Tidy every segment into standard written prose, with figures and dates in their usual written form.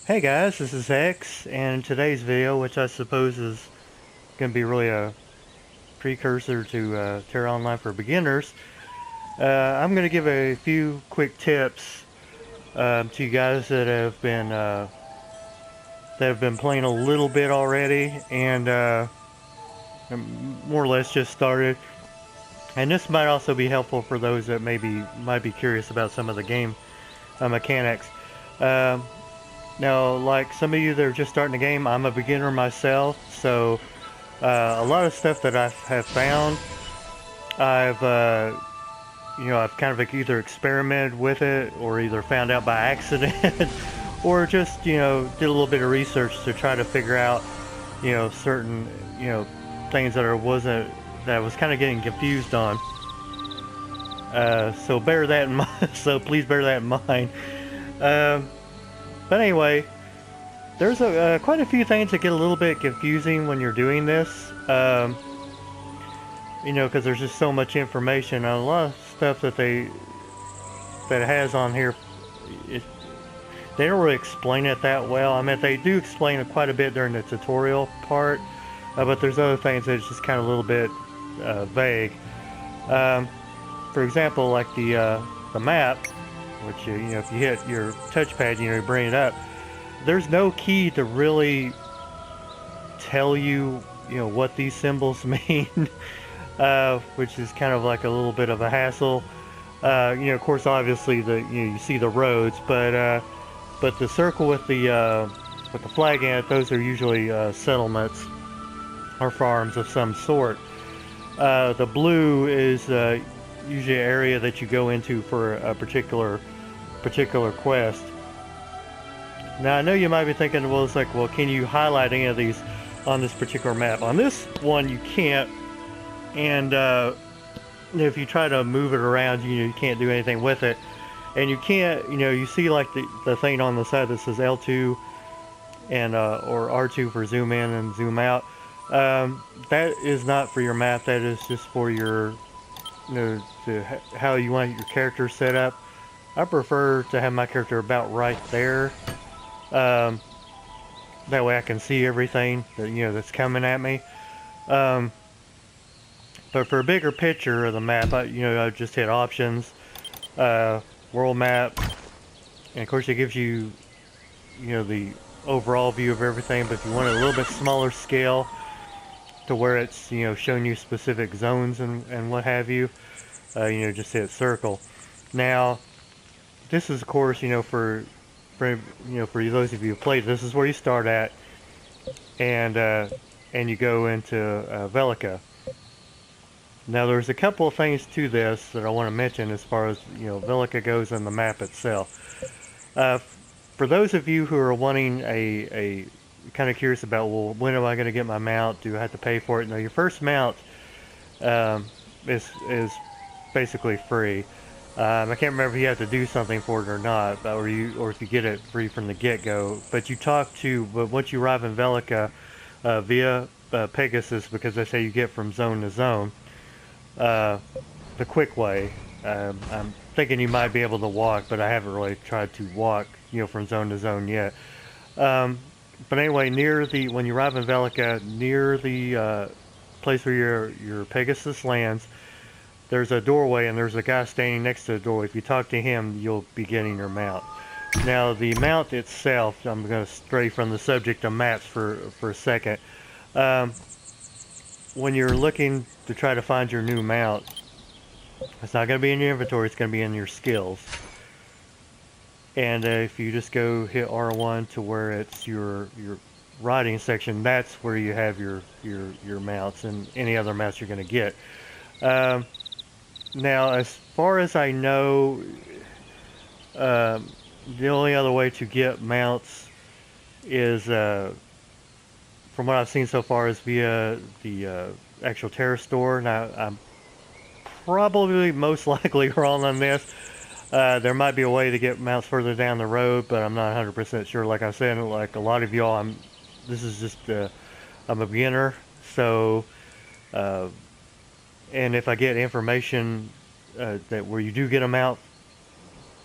Hey guys, this is X, and in today's video, which I suppose is going to be really a precursor to Terra Online for beginners, I'm going to give a few quick tips to you guys that have been playing a little bit already, and more or less just started. And this might also be helpful for those that maybe might be curious about some of the game mechanics. Um, Now, like some of you that are just starting the game, I'm a beginner myself, so a lot of stuff that I have found, I've I've kind of either experimented with it or either found out by accident, or just did a little bit of research to try to figure out certain things that I was kind of getting confused on. So bear that in mind. So please bear that in mind. Um, but anyway. There's quite a few things that get a little bit confusing when you're doing this, because there's just so much information. And a lot of stuff that it has on here, it, they don't really explain it that well. I mean, they do explain it quite a bit during the tutorial part, but there's other things that's just kind of a little bit vague. Um, for example, like the map, which if you hit your touchpad, you bring it up. There's no key to really tell you, what these symbols mean, which is kind of like a little bit of a hassle. Of course, obviously you see the roads, but the circle with the flag in it, those are usually settlements or farms of some sort. The blue is usually an area that you go into for a particular quest. Now I know you might be thinking, well, it's like, well, can you highlight any of these on this particular map? On this one, you can't, and if you try to move it around, you can't do anything with it, and you can't, you see like the thing on the side that says L2 and or R2 for zoom in and zoom out. That is not for your map. That is just for your, how you want your character set up. I prefer to have my character about right there. Um, that way I can see everything that that's coming at me. Um, but for a bigger picture of the map, I just hit options, world map, and of course it gives you the overall view of everything. But if you want it a little bit smaller scale, to where it's showing you specific zones and what have you, just hit circle. Now, this is of course for those of you who played, this is where you start at, and you go into Velica. Now there's a couple of things to this that I want to mention as far as Velica goes in the map itself. For those of you who are wanting a kind of curious about, well, when am I going to get my mount? Do I have to pay for it? No, your first mount is basically free. I can't remember if you have to do something for it or not, or if you get it free from the get-go. But once you arrive in Velica via Pegasus, because that's how you get from zone to zone, the quick way. I'm thinking you might be able to walk, but I haven't really tried to walk, from zone to zone yet. But anyway, when you arrive in Velica, near the place where your Pegasus lands, there's a doorway and there's a guy standing next to the door. If you talk to him, you'll be getting your mount. Now, the mount itself, I'm going to stray from the subject of maps for a second. When you're looking to try to find your new mount, it's not going to be in your inventory, it's going to be in your skills. And if you just go hit R1 to where it's your riding section, that's where you have your mounts and any other mounts you're going to get. Now, as far as I know, the only other way to get mounts is, from what I've seen so far, is via the actual Tera store. Now, I'm probably most likely wrong on this. There might be a way to get mounts further down the road, but I'm not 100% sure. Like I said, like a lot of y'all, this is just, I'm a beginner, so, and if I get information that where you do get them out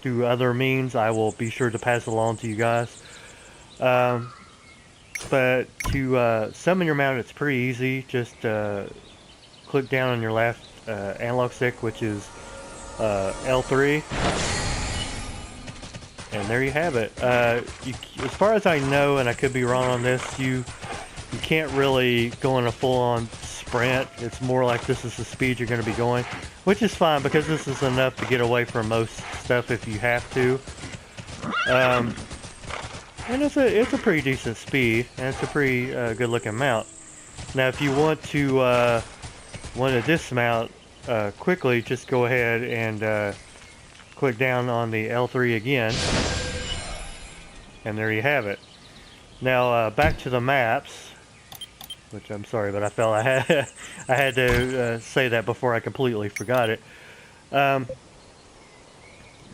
through other means, I will be sure to pass it along to you guys. But to summon your mount, it's pretty easy. Just click down on your left analog stick, which is L3, and there you have it. As far as I know, and I could be wrong on this, you can't really go on a full-on sprint. It's more like this is the speed you're going to be going, which is fine because this is enough to get away from most stuff if you have to. And it's a pretty decent speed, and it's a pretty good looking mount. Now if you want to dismount quickly, just go ahead and click down on the L3 again, and there you have it. Now back to the maps, which I'm sorry, but I felt I had to say that before I completely forgot it.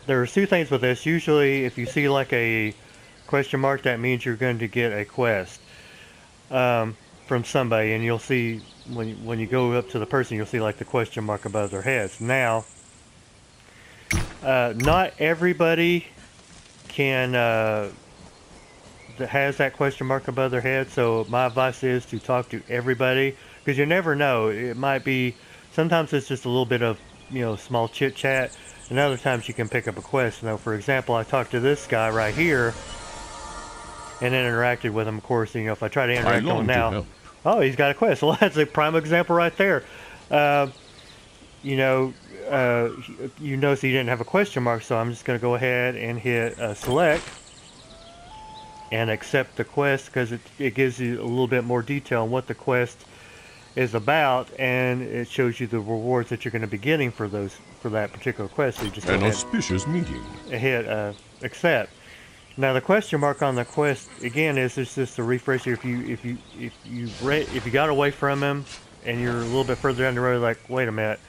There's two things with this. Usually if you see like a question mark, that means you're going to get a quest from somebody, and you'll see when you go up to the person, you'll see like the question mark above their heads. Now not everybody can has that question mark above their head, so my advice is to talk to everybody, because you never know. It might be, sometimes it's just a little bit of, you know, small chit chat, and other times you can pick up a quest. Now for example, I talked to this guy right here and then interacted with him. Of course, you know, if I try to interact with him now, oh, he's got a quest. Well, that's a prime example right there. You know, you notice he didn't have a question mark, so I'm just going to go ahead and hit select and accept the quest, because it gives you a little bit more detail on what the quest is about, and it shows you the rewards that you're going to be getting for that particular quest. So you just go ahead auspicious meeting. Hit accept. Now the question mark on the quest again is just a refresher. If you got away from him and you're a little bit further down the road, like, wait a minute,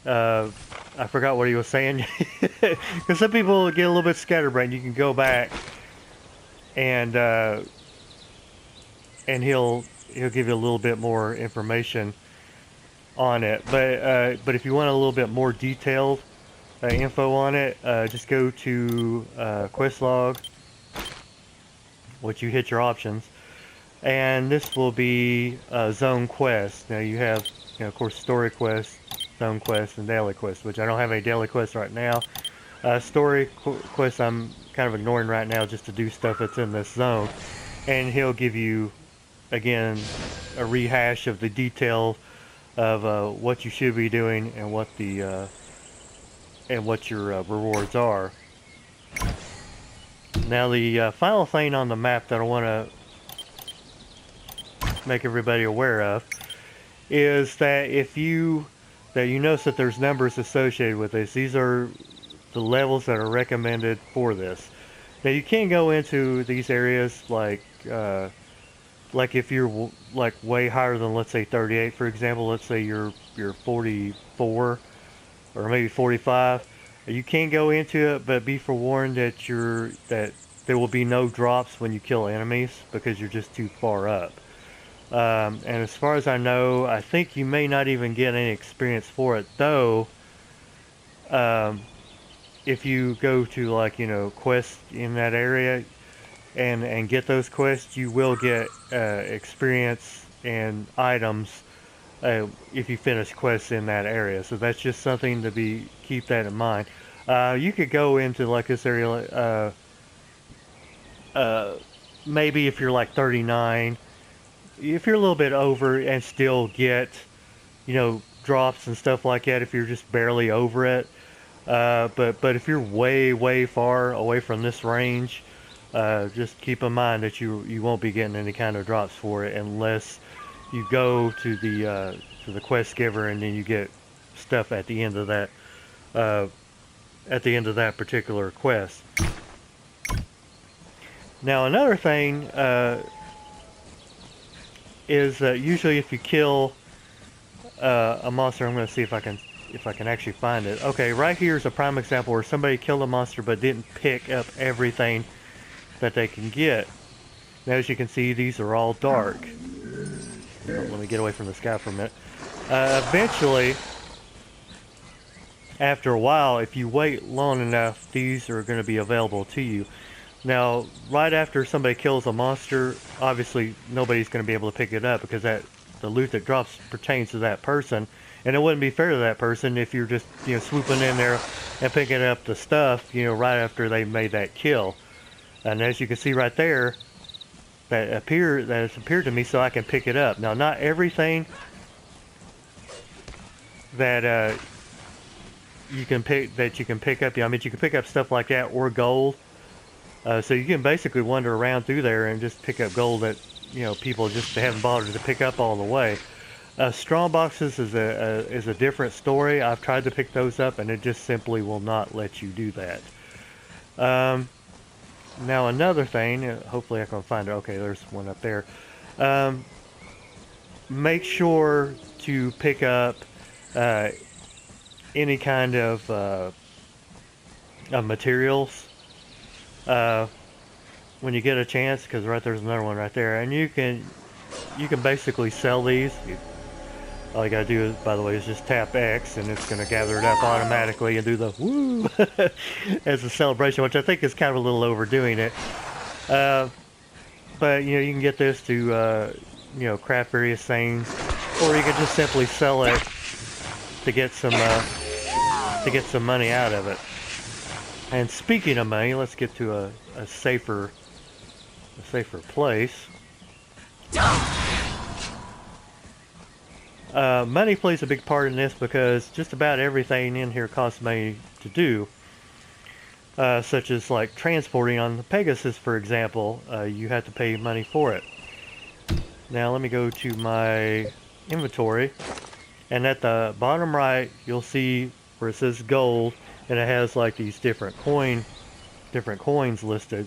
I forgot what he was saying, because some people get a little bit scatterbrained. You can go back and he'll give you a little bit more information on it. But if you want a little bit more detailed info on it, just go to quest log, which you hit your options, and this will be zone quest. Now you have, you know, of course, story quest, zone quest, and daily quest, which I don't have any daily quests right now. Story quest I'm kind of ignoring right now just to do stuff that's in this zone, and he'll give you again a rehash of the detail of what you should be doing and what the and what your rewards are. Now the final thing on the map that I want to make everybody aware of is that you notice that there's numbers associated with this. These are the levels that are recommended for this. Now you can go into these areas like if you're like way higher than, let's say, 38, for example. Let's say you're 44 or maybe 45. You can go into it, but be forewarned that there will be no drops when you kill enemies, because you're just too far up. And as far as I know, I think you may not even get any experience for it, though. If you go to, like, you know, quests in that area and get those quests, you will get experience and items if you finish quests in that area. So that's just something to keep that in mind. You could go into like this area, maybe if you're like 39, if you're a little bit over, and still get, you know, drops and stuff like that if you're just barely over it. But if you're way far away from this range, just keep in mind that you won't be getting any kind of drops for it unless you go to the quest giver, and then you get stuff at the end of that particular quest. Now another thing is usually if you kill a monster, I'm going to see if I can actually find it. Okay, right here is a prime example where somebody killed a monster but didn't pick up everything that they can get. Now as you can see, these are all dark. Let me get away from the sky for a minute. Eventually, after a while, if you wait long enough, these are going to be available to you. Now, right after somebody kills a monster, obviously nobody's going to be able to pick it up because the loot that drops pertains to that person, and it wouldn't be fair to that person if you're just swooping in there and picking up the stuff right after they made that kill. And as you can see right there, that has appeared to me, so I can pick it up. Now, not everything that you can pick up. I mean, you can pick up stuff like that or gold. So you can basically wander around through there and just pick up gold that people just haven't bothered to pick up all the way. Strong boxes is a different story. I've tried to pick those up and it just simply will not let you do that. Now another thing, hopefully I can find it. Okay, there's one up there. Make sure to pick up any kind of materials when you get a chance, because there's another one right there, and you can basically sell these. All you gotta do is, by the way, is just tap X and it's gonna gather it up automatically and do the woo as a celebration, which I think is kind of a little overdoing it. But you can get this to craft various things, or you can just simply sell it to get some money out of it. And speaking of money, let's get to a safer place. Money plays a big part in this because just about everything in here costs money to do, such as like transporting on the Pegasus, for example. You have to pay money for it. Now let me go to my inventory, and at the bottom right you'll see where it says gold, and it has like these different coins listed.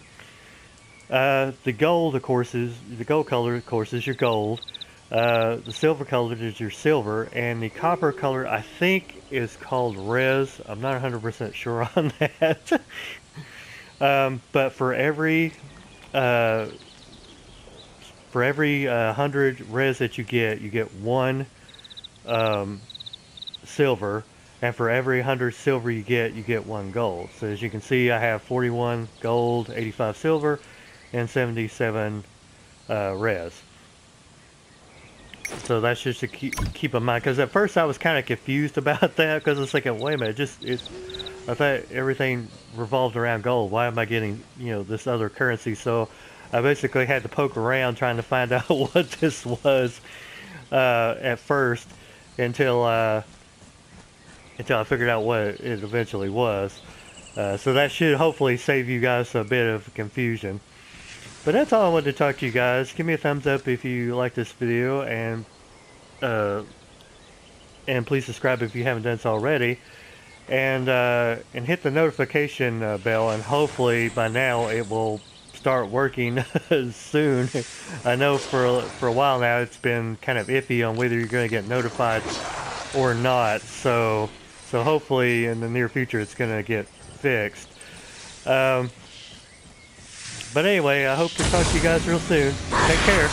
The gold, of course, the gold color, of course, is your gold. The silver color is your silver, and the copper color, I think, is called res. I'm not 100% sure on that. But for every 100 res that you get one silver, and for every 100 silver you get one gold. So as you can see, I have 41 gold, 85 silver, and 77 res. So that's just to keep in mind, because at first I was kind of confused about that, because it's like, wait a minute, I thought everything revolved around gold. Why am I getting this other currency? So I basically had to poke around trying to find out what this was at first, until I figured out what it eventually was. So that should hopefully save you guys a bit of confusion. But that's all I wanted to talk to you guys. Give me a thumbs up if you like this video, and please subscribe if you haven't done so already, and hit the notification bell, and hopefully by now it will start working soon. I know for a while now it's been kind of iffy on whether you're going to get notified or not. So hopefully in the near future it's going to get fixed. But anyway, I hope to talk to you guys real soon. Take care.